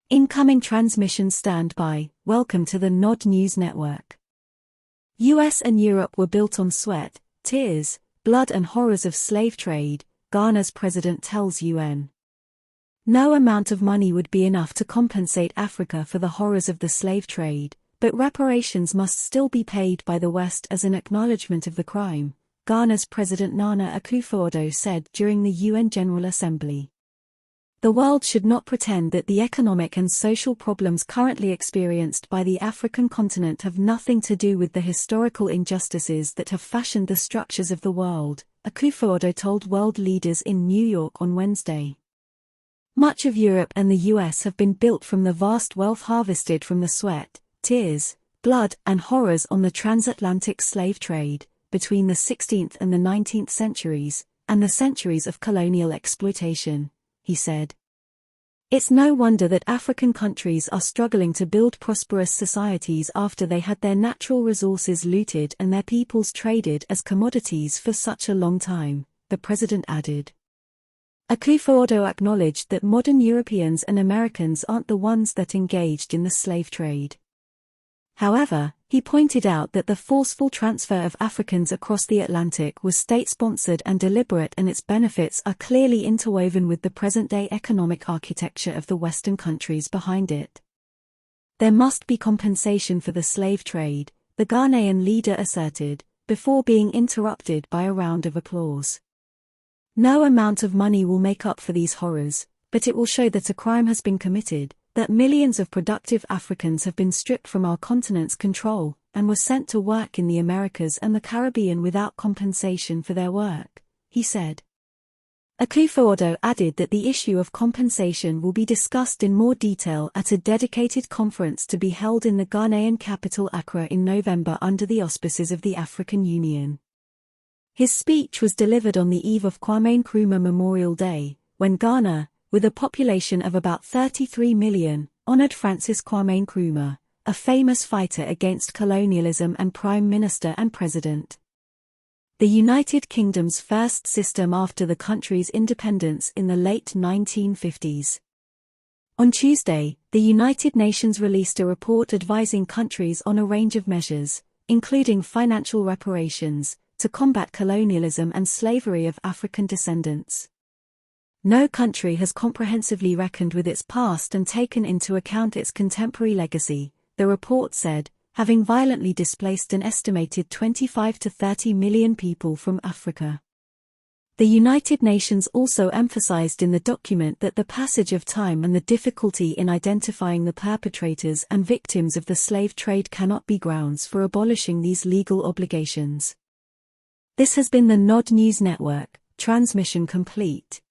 Incoming transmission standby. Welcome to the Nod News Network. US and Europe were built on sweat, tears, blood and horrors of slave trade, Ghana's president tells UN. No amount of money would be enough to compensate Africa for the horrors of the slave trade, but reparations must still be paid by the West as an acknowledgment of the crime, Ghana's President Nana Akufo-Addo said during the UN General Assembly. The world should not pretend that the economic and social problems currently experienced by the African continent have nothing to do with the historical injustices that have fashioned the structures of the world, Akufo-Addo told world leaders in New York on Wednesday. Much of Europe and the US have been built from the vast wealth harvested from the sweat, tears, blood and horrors on the transatlantic slave trade, between the 16th and the 19th centuries, and the centuries of colonial exploitation, he said. It's no wonder that African countries are struggling to build prosperous societies after they had their natural resources looted and their peoples traded as commodities for such a long time, the president added. Akufo-Addo acknowledged that modern Europeans and Americans aren't the ones that engaged in the slave trade. However, he pointed out that the forceful transfer of Africans across the Atlantic was state-sponsored and deliberate, and its benefits are clearly interwoven with the present-day economic architecture of the Western countries behind it. There must be compensation for the slave trade, the Ghanaian leader asserted, before being interrupted by a round of applause. No amount of money will make up for these horrors, but it will show that a crime has been committed, that millions of productive Africans have been stripped from our continent's control, and were sent to work in the Americas and the Caribbean without compensation for their work, he said. Akufo-Addo added that the issue of compensation will be discussed in more detail at a dedicated conference to be held in the Ghanaian capital Accra in November under the auspices of the African Union. His speech was delivered on the eve of Kwame Nkrumah Memorial Day, when Ghana, with a population of about 33 million, honored Francis Kwame Nkrumah, a famous fighter against colonialism and Prime Minister and President. The United Kingdom's first system after the country's independence in the late 1950s. On Tuesday, the United Nations released a report advising countries on a range of measures, including financial reparations, to combat colonialism and slavery of African descendants. No country has comprehensively reckoned with its past and taken into account its contemporary legacy, the report said, having violently displaced an estimated 25 to 30 million people from Africa. The United Nations also emphasized in the document that the passage of time and the difficulty in identifying the perpetrators and victims of the slave trade cannot be grounds for abolishing these legal obligations. This has been the Nod News Network, transmission complete.